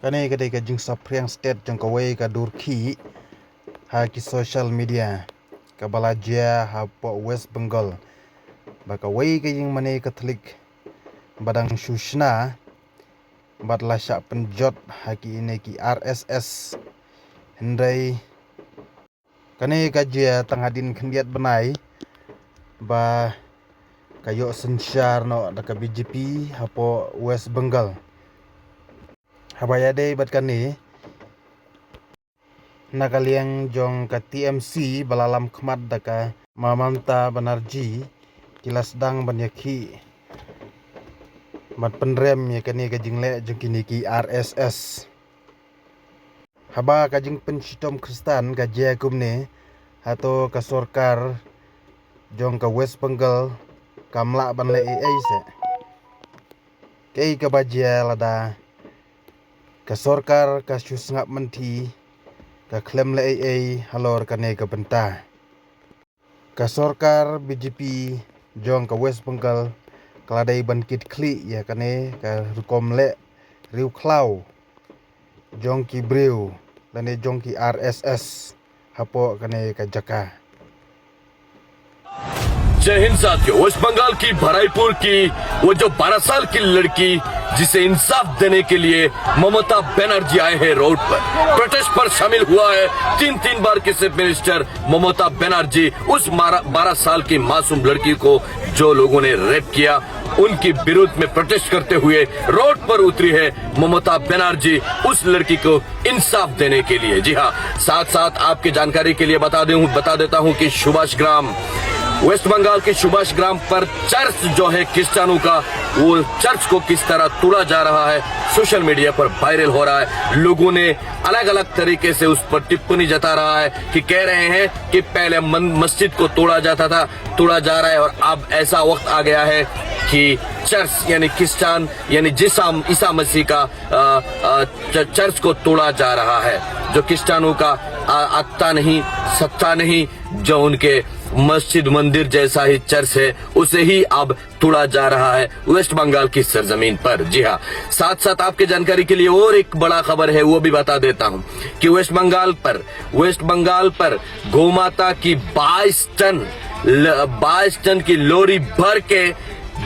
Kani kadai ka jing sapriang state jang kawai ka durki ha ki social media ka balajia ha po West Bengal ba kawai ka jing mane Katolik badang Shushna bad lasya penjot ha ki ini ki RSS hendai kani ka jia tangadin kendiat benai ba kayo sensyar no da ka BJP ha po West Bengal habaya day bat kani nakaliang jong ka TMC balalam khmat daka Mamanta Banerjee kilas dang banyaki mat penrem ya kani ka jingle jong kini ki RSS haba ka jing pensitom Kristan ka jia kumne hato ka sorkar jong ka West Bengal kamla banle ai se kei ka bajia lada ka sorkar ka susngap menti ka klem le ai halor kane ka benta ka sorkar BJP jong ka West Bengal kaladai ban kit kli ya kane ka rukom le riu klau jong ki breu lane jong ki RSS hapo kane ka jaka. जय हिंद साथियों। Waste Bengal की भराईपुर की वो जो 12 साल की लड़की जिसे इंसाफ देने के लिए ममता बनर्जी आए हैं रोड पर प्रोटेस्ट पर शामिल हुआ है 3 बार के चीफ मिनिस्टर ममता बनर्जी उस 12 साल की मासूम लड़की को जो लोगों ने रेप किया उनके विरोध में प्रोटेस्ट करते हुए रोड पर उतरी है ममता बनर्जी उस लड़की को इंसाफ देने के लिए। जी हाँ, साथ साथ आपकी जानकारी के लिए बता देता हूँ कि सुभाष ग्राम वेस्ट बंगाल के सुभाष ग्राम पर चर्च जो है क्रिश्चियनों का वो चर्च को किस तरह तोड़ा जा रहा है सोशल मीडिया पर वायरल हो रहा है। लोगों ने अलग अलग तरीके से उस पर टिप्पणी जता रहा है कि कह रहे हैं कि पहले मस्जिद को तोड़ा जाता था तोड़ा जा रहा है और अब ऐसा वक्त आ गया है कि चर्च यानी क्रिश्चियन यानी ईसा मसीह का चर्च को तोड़ा जा रहा है। जो क्रिश्चियनों का आत्ता नहीं सत्ता नहीं जो उनके मस्जिद मंदिर जैसा ही चर्च है उसे ही अब तोड़ा जा रहा है वेस्ट बंगाल की सरजमीन पर। जी हाँ, साथ साथ आपके जानकारी के लिए और एक बड़ा खबर है वो भी बता देता हूँ कि वेस्ट बंगाल पर गौमाता की 22 टन की लॉरी भर के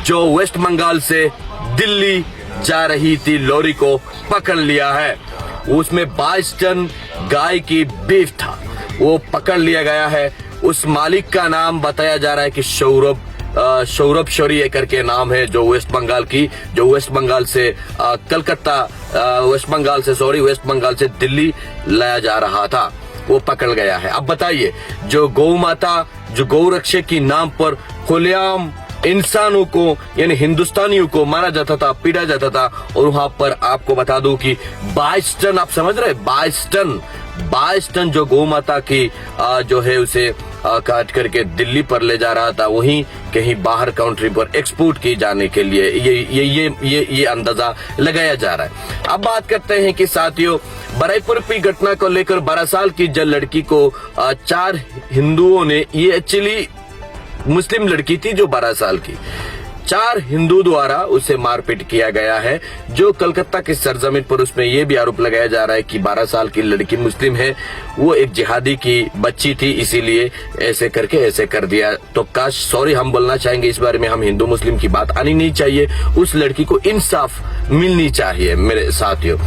जो वेस्ट बंगाल से दिल्ली जा रही थी लॉरी को पकड़ लिया है। उसमें 22 टन गाय की बीफ था वो पकड़ लिया गया है। उस मालिक का नाम बताया जा रहा है कि सौरभ शौरी करके नाम है जो वेस्ट बंगाल से कलकत्ता वेस्ट बंगाल से दिल्ली लाया जा रहा था वो पकड़ गया है। अब बताइए जो गौ माता जो गौ रक्षक की नाम पर खुलेआम इंसानों को यानी हिंदुस्तानियों को मारा जाता था पीटा जाता था और वहां पर आपको बता दूं कि 22 टन आप समझ रहे 22 टन जो गौ माता की जो है उसे काट करके दिल्ली पर ले जा रहा था वहीं कहीं बाहर कंट्री पर एक्सपोर्ट की जाने के लिए ये अंदाजा लगाया जा रहा है। अब बात करते हैं कि साथियों बराईपुर की घटना को लेकर 12 साल की जल लड़की को 4 हिंदुओं ने ये एक्चुअली मुस्लिम लड़की थी जो 12 साल की 4 हिंदू द्वारा उसे मारपीट किया गया है जो कलकत्ता की सरजमीन पर उसमें यह भी आरोप लगाया जा रहा है कि 12 साल की लड़की मुस्लिम है वो एक जिहादी की बच्ची थी इसीलिए ऐसे करके ऐसे कर दिया। तो काश सॉरी हम बोलना चाहेंगे इस बारे में हम हिंदू मुस्लिम की बात आनी नहीं चाहिए उस लड़की को इंसाफ मिलनी चाहिए मेरे साथियों।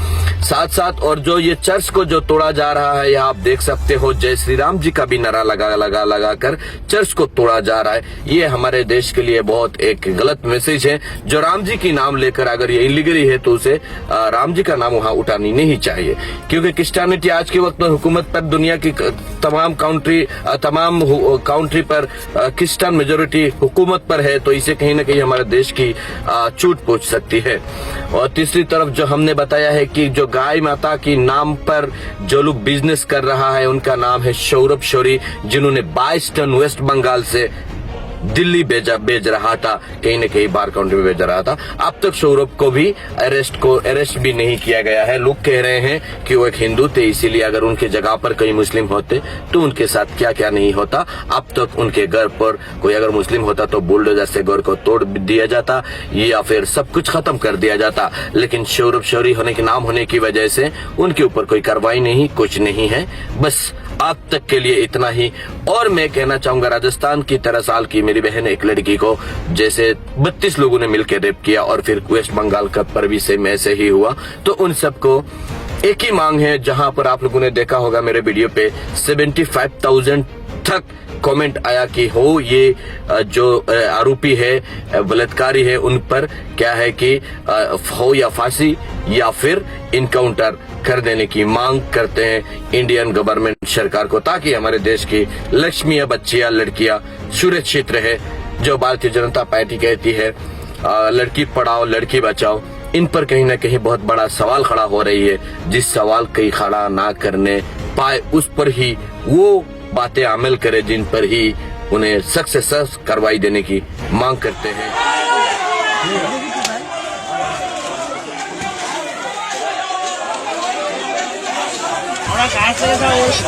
साथ साथ और जो ये चर्च को जो तोड़ा जा रहा है यहाँ आप देख सकते हो जय श्री राम जी का भी नारा लगा कर चर्च को तोड़ा जा रहा है। ये हमारे देश के लिए बहुत एक गलत मैसेज है। जो राम जी की नाम लेकर अगर ये इलीगली है तो उसे राम जी का नाम वहां उठानी नहीं चाहिए क्योंकि क्रिश्चियनिटी आज के वक्त में हुकूमत पर दुनिया की तमाम काउंट्री पर क्रिश्चियन मेजोरिटी हुकूमत पर है तो इसे कहीं ना कहीं हमारे देश की चोट पहुंच सकती है। और तीसरी तरफ जो हमने बताया है कि जो गाय माता की नाम पर जो लोग बिजनेस कर रहा है उनका नाम है सौरभ शौरी जिन्होंने 22 टन वेस्ट बंगाल से दिल्ली भेज रहा था, कहीं न कहीं बाहर काउंट्री में भेज रहा था। अब तक सौरभ को भी अरेस्ट भी नहीं किया गया है। लोग कह रहे हैं कि वो एक हिंदू थे, इसीलिए अगर उनके जगह पर कई मुस्लिम होते तो उनके साथ क्या क्या नहीं होता। अब तक उनके घर पर कोई अगर मुस्लिम होता तो बुलडोजर से घर को तोड़ दिया जाता या फिर सब कुछ खत्म कर दिया जाता। लेकिन सौरभ शौरी होने के नाम होने की वजह से उनके ऊपर कोई कार्रवाई नहीं, कुछ नहीं है। बस आज तक के लिए इतना ही। और मैं कहना चाहूंगा, राजस्थान की 13 साल की मेरी बहन एक लड़की को जैसे 32 लोगों ने मिलकर रेप किया और फिर वेस्ट बंगाल का पर भी सेम ऐसे ही हुआ, तो उन सबको एक ही मांग है। जहां पर आप लोगों ने देखा होगा मेरे वीडियो पे 75,000 तक कमेंट आया कि हो ये जो आरोपी है, बलात्कारी है, उन पर क्या है कि हो या फांसी या फिर इनकाउंटर कर देने की मांग करते हैं इंडियन गवर्नमेंट सरकार को, ताकि हमारे देश की लक्ष्मियां, बच्चियां, लड़कियां सुरक्षित रहे। जो भारतीय जनता पार्टी कहती है लड़की पढ़ाओ लड़की बचाओ, इन पर कहीं ना कहीं बहुत बड़ा सवाल खड़ा हो रही है। जिस सवाल कहीं खड़ा ना करने पाए उस पर ही वो बातें अमल करे जिन पर ही उन्हें सख्त से सख्त कार्रवाई देने की मांग करते हैं। ahora cárcel esa voz.